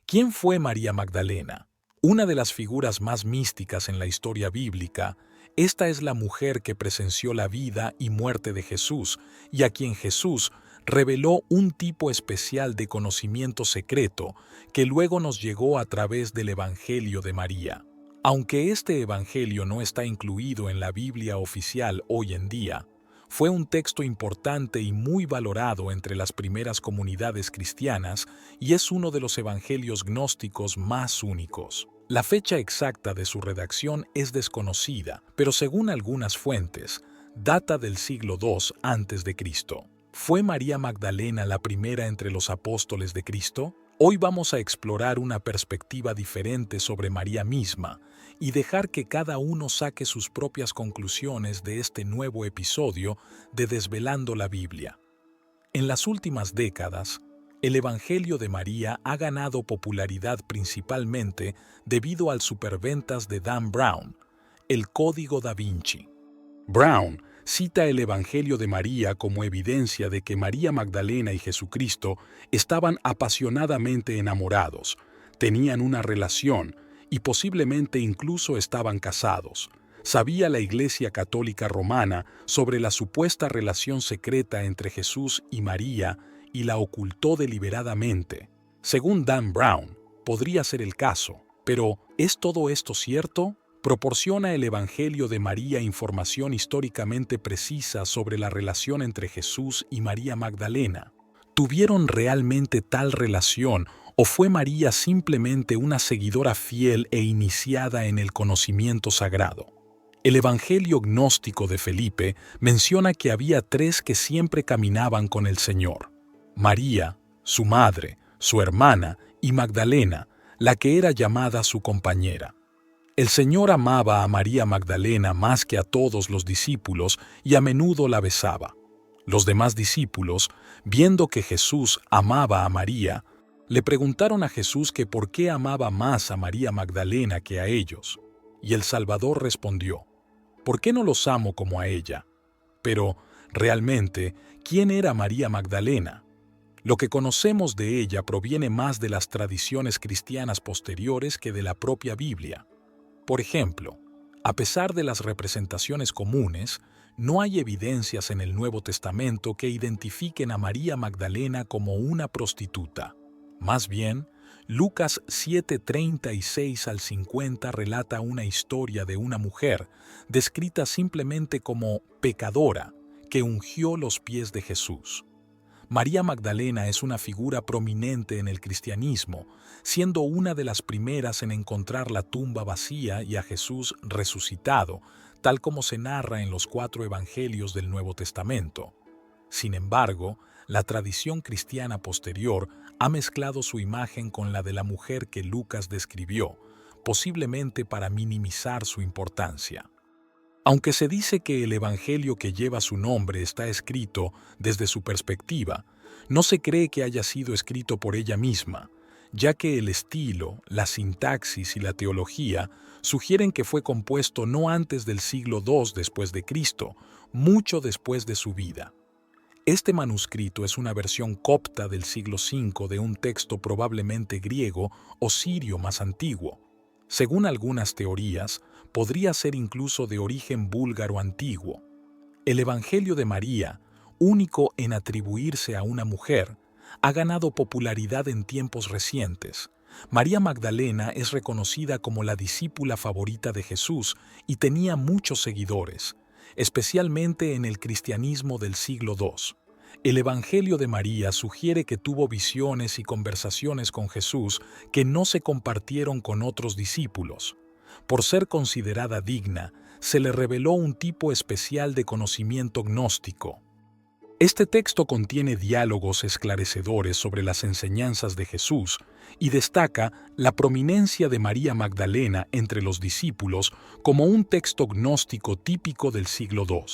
¿Quién fue María Magdalena? Una de las figuras más místicas en la historia bíblica. Esta es la mujer que presenció la vida y muerte de Jesús y a quien Jesús reveló un tipo especial de conocimiento secreto que luego nos llegó a través del Evangelio de María. Aunque este Evangelio no está incluido en la Biblia oficial hoy en día, fue un texto importante y muy valorado entre las primeras comunidades cristianas y es uno de los evangelios gnósticos más únicos. La fecha exacta de su redacción es desconocida, pero según algunas fuentes, data del siglo II a.C. ¿Fue María Magdalena la primera entre los apóstoles de Cristo? Hoy vamos a explorar una perspectiva diferente sobre María misma y dejar que cada uno saque sus propias conclusiones de este nuevo episodio de Desvelando la Biblia. En las últimas décadas, el Evangelio de María ha ganado popularidad principalmente debido al superventas de Dan Brown, El Código da Vinci. Brown cita el Evangelio de María como evidencia de que María Magdalena y Jesucristo estaban apasionadamente enamorados, tenían una relación y posiblemente incluso estaban casados. Sabía la Iglesia Católica Romana sobre la supuesta relación secreta entre Jesús y María y la ocultó deliberadamente. Según Dan Brown, podría ser el caso, pero ¿es todo esto cierto? ¿Proporciona el Evangelio de María información históricamente precisa sobre la relación entre Jesús y María Magdalena? ¿Tuvieron realmente tal relación o fue María simplemente una seguidora fiel e iniciada en el conocimiento sagrado? El Evangelio gnóstico de Felipe menciona que había tres que siempre caminaban con el Señor: María, su madre, su hermana y Magdalena, la que era llamada su compañera. El Señor amaba a María Magdalena más que a todos los discípulos y a menudo la besaba. Los demás discípulos, viendo que Jesús amaba a María, le preguntaron a Jesús que por qué amaba más a María Magdalena que a ellos. Y el Salvador respondió: ¿por qué no los amo como a ella? Pero, realmente, ¿quién era María Magdalena? Lo que conocemos de ella proviene más de las tradiciones cristianas posteriores que de la propia Biblia. Por ejemplo, a pesar de las representaciones comunes, no hay evidencias en el Nuevo Testamento que identifiquen a María Magdalena como una prostituta. Más bien, Lucas 7:36 al 50 relata una historia de una mujer, descrita simplemente como pecadora, que ungió los pies de Jesús. María Magdalena es una figura prominente en el cristianismo, siendo una de las primeras en encontrar la tumba vacía y a Jesús resucitado, tal como se narra en los 4 evangelios del Nuevo Testamento. Sin embargo, la tradición cristiana posterior ha mezclado su imagen con la de la mujer que Lucas describió, posiblemente para minimizar su importancia. Aunque se dice que el evangelio que lleva su nombre está escrito desde su perspectiva, no se cree que haya sido escrito por ella misma, ya que el estilo, la sintaxis y la teología sugieren que fue compuesto no antes del siglo II después de Cristo, mucho después de su vida. Este manuscrito es una versión copta del siglo V de un texto probablemente griego o sirio más antiguo. Según algunas teorías, podría ser incluso de origen búlgaro antiguo. El Evangelio de María, único en atribuirse a una mujer, ha ganado popularidad en tiempos recientes. María Magdalena es reconocida como la discípula favorita de Jesús y tenía muchos seguidores, especialmente en el cristianismo del siglo II. El Evangelio de María sugiere que tuvo visiones y conversaciones con Jesús que no se compartieron con otros discípulos. Por ser considerada digna, se le reveló un tipo especial de conocimiento gnóstico. Este texto contiene diálogos esclarecedores sobre las enseñanzas de Jesús y destaca la prominencia de María Magdalena entre los discípulos como un texto gnóstico típico del siglo II.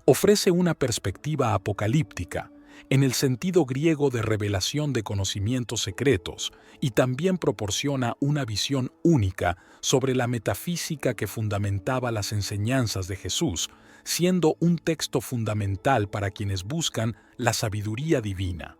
Ofrece una perspectiva apocalíptica, en el sentido griego de revelación de conocimientos secretos, y también proporciona una visión única sobre la metafísica que fundamentaba las enseñanzas de Jesús, siendo un texto fundamental para quienes buscan la sabiduría divina.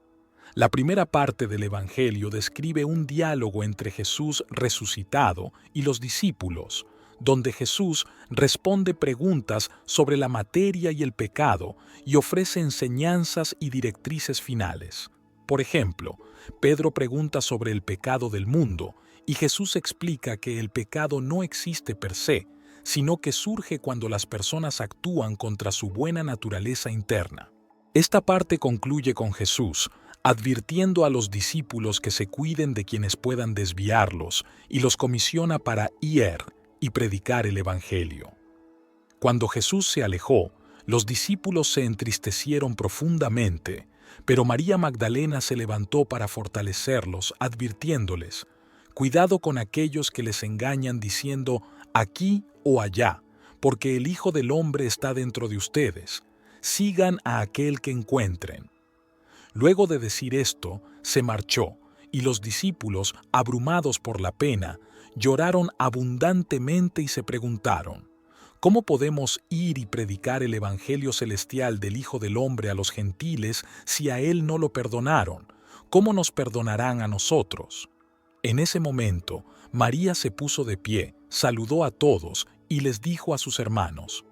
La primera parte del Evangelio describe un diálogo entre Jesús resucitado y los discípulos, donde Jesús responde preguntas sobre la materia y el pecado y ofrece enseñanzas y directrices finales. Por ejemplo, Pedro pregunta sobre el pecado del mundo y Jesús explica que el pecado no existe per se, sino que surge cuando las personas actúan contra su buena naturaleza interna. Esta parte concluye con Jesús advirtiendo a los discípulos que se cuiden de quienes puedan desviarlos y los comisiona para ir y predicar el Evangelio. Cuando Jesús se alejó, los discípulos se entristecieron profundamente, pero María Magdalena se levantó para fortalecerlos, advirtiéndoles: «Cuidado con aquellos que les engañan diciendo aquí o allá, porque el Hijo del Hombre está dentro de ustedes. Sigan a aquel que encuentren». Luego de decir esto, se marchó, y los discípulos, abrumados por la pena, lloraron abundantemente y se preguntaron: ¿cómo podemos ir y predicar el Evangelio celestial del Hijo del Hombre a los gentiles si a Él no lo perdonaron? ¿Cómo nos perdonarán a nosotros? En ese momento, María se puso de pie, saludó a todos y les dijo a sus hermanos: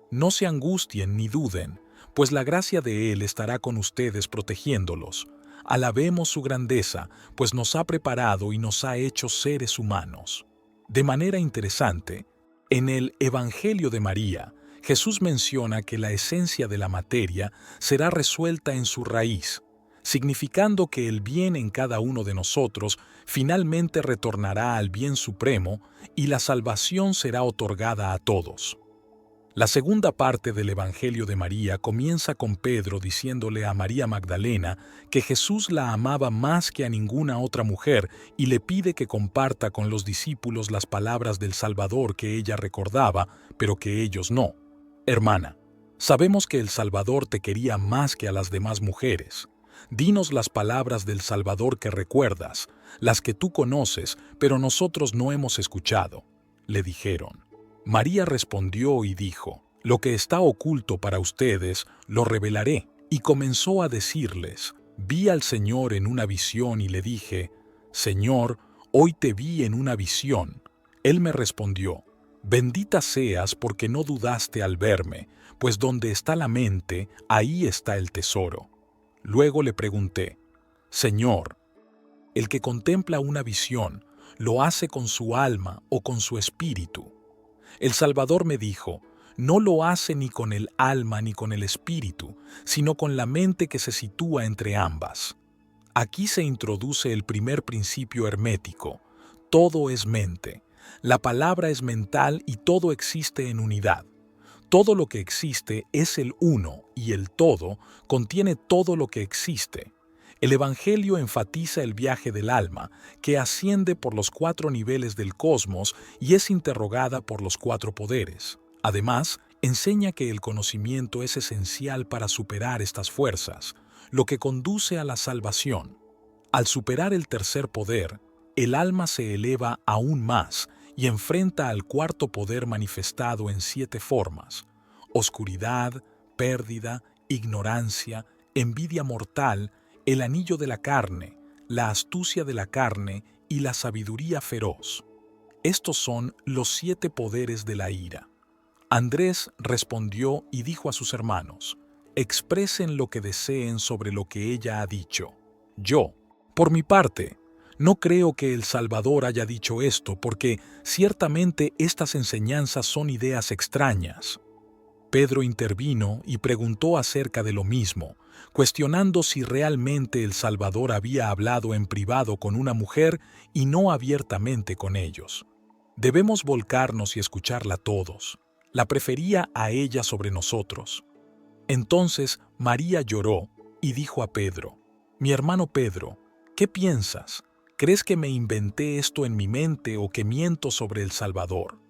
«No se angustien ni duden, pues la gracia de Él estará con ustedes protegiéndolos. Alabemos su grandeza, pues nos ha preparado y nos ha hecho seres humanos». De manera interesante, en el Evangelio de María, Jesús menciona que la esencia de la materia será resuelta en su raíz, significando que el bien en cada uno de nosotros finalmente retornará al bien supremo y la salvación será otorgada a todos. La segunda parte del Evangelio de María comienza con Pedro diciéndole a María Magdalena que Jesús la amaba más que a ninguna otra mujer y le pide que comparta con los discípulos las palabras del Salvador que ella recordaba, pero que ellos no. «Hermana, sabemos que el Salvador te quería más que a las demás mujeres. Dinos las palabras del Salvador que recuerdas, las que tú conoces, pero nosotros no hemos escuchado», le dijeron. María respondió y dijo: «Lo que está oculto para ustedes, lo revelaré». Y comenzó a decirles: «Vi al Señor en una visión y le dije: Señor, hoy te vi en una visión». Él me respondió: «Bendita seas porque no dudaste al verme, pues donde está la mente, ahí está el tesoro». Luego le pregunté: «Señor, el que contempla una visión, ¿lo hace con su alma o con su espíritu?». El Salvador me dijo: «No lo hace ni con el alma ni con el espíritu, sino con la mente que se sitúa entre ambas». Aquí se introduce el primer principio hermético: todo es mente. La palabra es mental y todo existe en unidad. Todo lo que existe es el uno y el todo contiene todo lo que existe. El Evangelio enfatiza el viaje del alma, que asciende por los 4 niveles del cosmos y es interrogada por los 4 poderes. Además, enseña que el conocimiento es esencial para superar estas fuerzas, lo que conduce a la salvación. Al superar el tercer poder, el alma se eleva aún más y enfrenta al cuarto poder manifestado en 7 formas: oscuridad, pérdida, ignorancia, envidia mortal, el anillo de la carne, la astucia de la carne y la sabiduría feroz. Estos son los 7 poderes de la ira. Andrés respondió y dijo a sus hermanos: «Expresen lo que deseen sobre lo que ella ha dicho. Yo, por mi parte, no creo que el Salvador haya dicho esto, porque ciertamente estas enseñanzas son ideas extrañas». Pedro intervino y preguntó acerca de lo mismo, cuestionando si realmente el Salvador había hablado en privado con una mujer y no abiertamente con ellos. Debemos volcarnos y escucharla todos. La prefería a ella sobre nosotros. Entonces María lloró y dijo a Pedro: «Mi hermano Pedro, ¿qué piensas? ¿Crees que me inventé esto en mi mente o que miento sobre el Salvador?».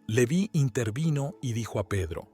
Leví intervino y dijo a Pedro: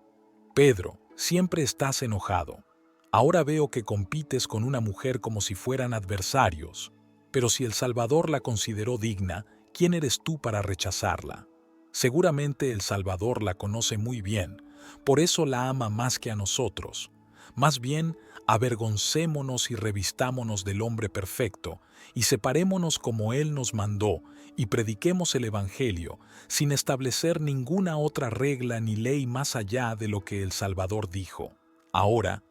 «Pedro, siempre estás enojado. Ahora veo que compites con una mujer como si fueran adversarios. Pero si el Salvador la consideró digna, ¿quién eres tú para rechazarla? Seguramente el Salvador la conoce muy bien, por eso la ama más que a nosotros. Más bien, avergoncémonos y revistámonos del hombre perfecto, y separémonos como Él nos mandó, y prediquemos el Evangelio, sin establecer ninguna otra regla ni ley más allá de lo que el Salvador dijo. Ahora,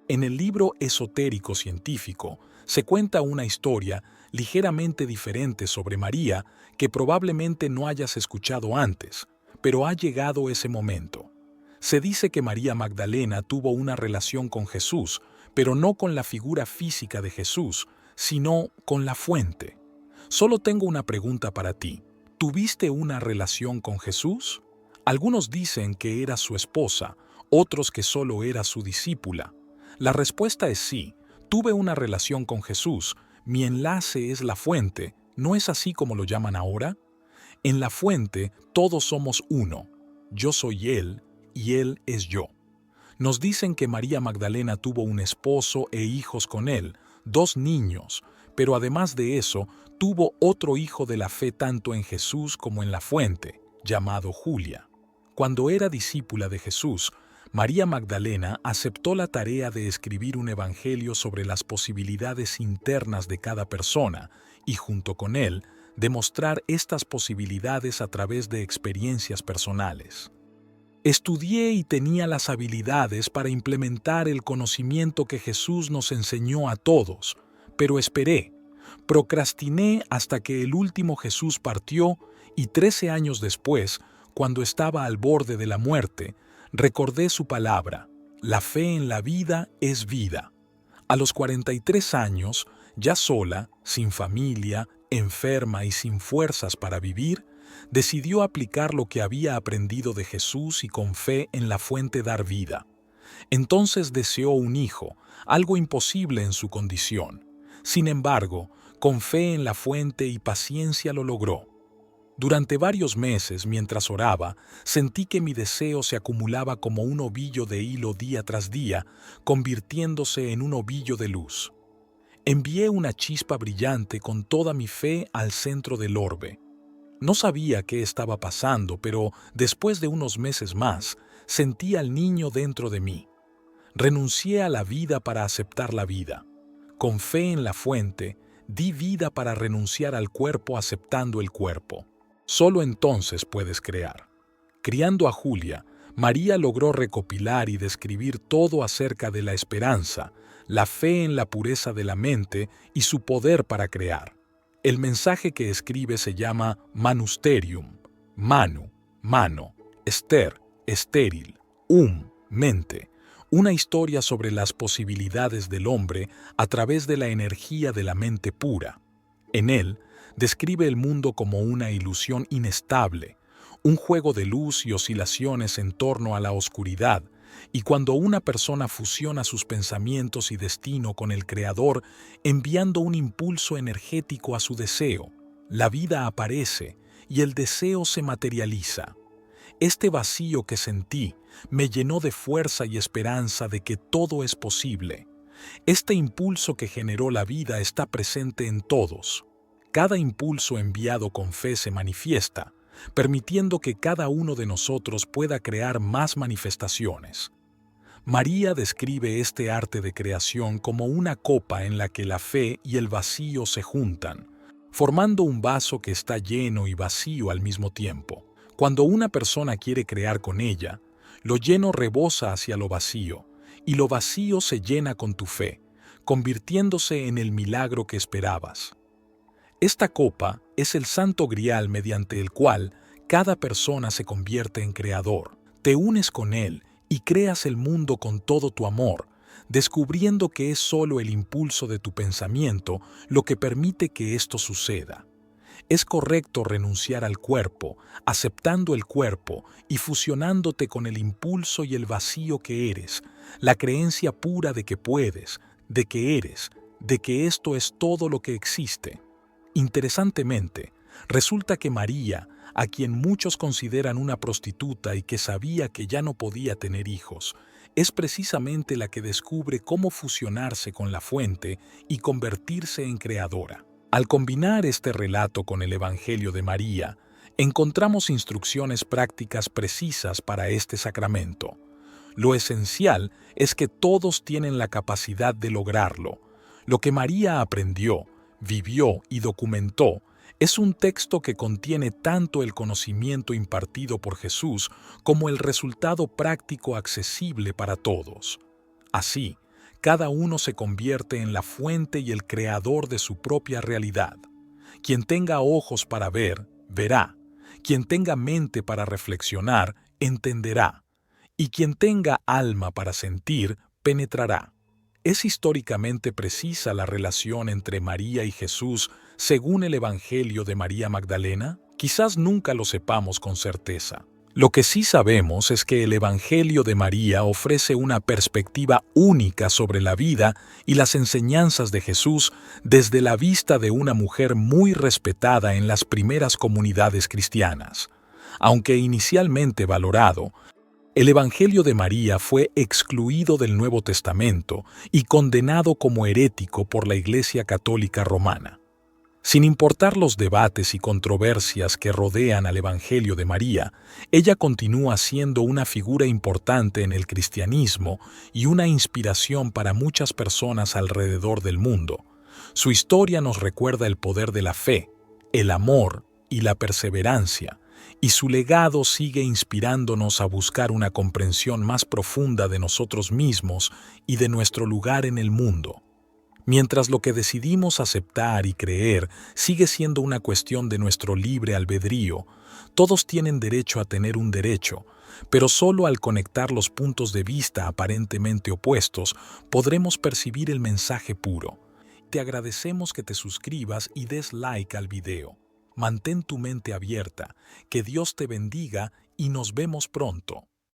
en el libro esotérico científico, se cuenta una historia ligeramente diferente sobre María que probablemente no hayas escuchado antes, pero ha llegado ese momento. Se dice que María Magdalena tuvo una relación con Jesús, pero no con la figura física de Jesús, sino con la fuente. Solo tengo una pregunta para ti. ¿Tuviste una relación con Jesús? Algunos dicen que era su esposa, otros que solo era su discípula. La respuesta es sí, tuve una relación con Jesús, mi enlace es la fuente, ¿no es así como lo llaman ahora? En la fuente todos somos uno, yo soy Él y Él es yo. Nos dicen que María Magdalena tuvo un esposo e hijos con Él, 2 niños, pero además de eso, tuvo otro hijo de la fe tanto en Jesús como en la fuente, llamado Julia. Cuando era discípula de Jesús, María Magdalena aceptó la tarea de escribir un evangelio sobre las posibilidades internas de cada persona y, junto con él, demostrar estas posibilidades a través de experiencias personales. Estudié y tenía las habilidades para implementar el conocimiento que Jesús nos enseñó a todos, pero esperé, procrastiné hasta que el último Jesús partió y 13 años después, cuando estaba al borde de la muerte, recordé su palabra, la fe en la vida es vida. A los 43 años, ya sola, sin familia, enferma y sin fuerzas para vivir, decidió aplicar lo que había aprendido de Jesús y con fe en la fuente dar vida. Entonces deseó un hijo, algo imposible en su condición. Sin embargo, con fe en la fuente y paciencia lo logró. Durante varios meses, mientras oraba, sentí que mi deseo se acumulaba como un ovillo de hilo día tras día, convirtiéndose en un ovillo de luz. Envié una chispa brillante con toda mi fe al centro del orbe. No sabía qué estaba pasando, pero después de unos meses más, sentí al niño dentro de mí. Renuncié a la vida para aceptar la vida. Con fe en la fuente, di vida para renunciar al cuerpo aceptando el cuerpo. Solo entonces puedes crear. Criando a Julia, María logró recopilar y describir todo acerca de la esperanza, la fe en la pureza de la mente y su poder para crear. El mensaje que escribe se llama Manusterium, manu, mano, ester, estéril, mente, una historia sobre las posibilidades del hombre a través de la energía de la mente pura. En él, describe el mundo como una ilusión inestable, un juego de luz y oscilaciones en torno a la oscuridad, y cuando una persona fusiona sus pensamientos y destino con el Creador, enviando un impulso energético a su deseo, la vida aparece y el deseo se materializa. Este vacío que sentí me llenó de fuerza y esperanza de que todo es posible. Este impulso que generó la vida está presente en todos. Cada impulso enviado con fe se manifiesta, permitiendo que cada uno de nosotros pueda crear más manifestaciones. María describe este arte de creación como una copa en la que la fe y el vacío se juntan, formando un vaso que está lleno y vacío al mismo tiempo. Cuando una persona quiere crear con ella, lo lleno rebosa hacia lo vacío, y lo vacío se llena con tu fe, convirtiéndose en el milagro que esperabas. Esta copa es el santo grial mediante el cual cada persona se convierte en creador. Te unes con él y creas el mundo con todo tu amor, descubriendo que es solo el impulso de tu pensamiento lo que permite que esto suceda. Es correcto renunciar al cuerpo, aceptando el cuerpo y fusionándote con el impulso y el vacío que eres, la creencia pura de que puedes, de que eres, de que esto es todo lo que existe. Interesantemente, resulta que María, a quien muchos consideran una prostituta y que sabía que ya no podía tener hijos, es precisamente la que descubre cómo fusionarse con la fuente y convertirse en creadora. Al combinar este relato con el Evangelio de María, encontramos instrucciones prácticas precisas para este sacramento. Lo esencial es que todos tienen la capacidad de lograrlo. Lo que María aprendió, vivió y documentó es un texto que contiene tanto el conocimiento impartido por Jesús como el resultado práctico accesible para todos. Así, cada uno se convierte en la fuente y el creador de su propia realidad. Quien tenga ojos para ver, verá. Quien tenga mente para reflexionar, entenderá. Y quien tenga alma para sentir, penetrará. ¿Es históricamente precisa la relación entre María y Jesús según el Evangelio de María Magdalena? Quizás nunca lo sepamos con certeza. Lo que sí sabemos es que el Evangelio de María ofrece una perspectiva única sobre la vida y las enseñanzas de Jesús desde la vista de una mujer muy respetada en las primeras comunidades cristianas. Aunque inicialmente valorado, el Evangelio de María fue excluido del Nuevo Testamento y condenado como herético por la Iglesia Católica Romana. Sin importar los debates y controversias que rodean al Evangelio de María, ella continúa siendo una figura importante en el cristianismo y una inspiración para muchas personas alrededor del mundo. Su historia nos recuerda el poder de la fe, el amor y la perseverancia, y su legado sigue inspirándonos a buscar una comprensión más profunda de nosotros mismos y de nuestro lugar en el mundo. Mientras lo que decidimos aceptar y creer sigue siendo una cuestión de nuestro libre albedrío, todos tienen derecho a tener un derecho, pero solo al conectar los puntos de vista aparentemente opuestos podremos percibir el mensaje puro. Te agradecemos que te suscribas y des like al video. Mantén tu mente abierta, que Dios te bendiga y nos vemos pronto.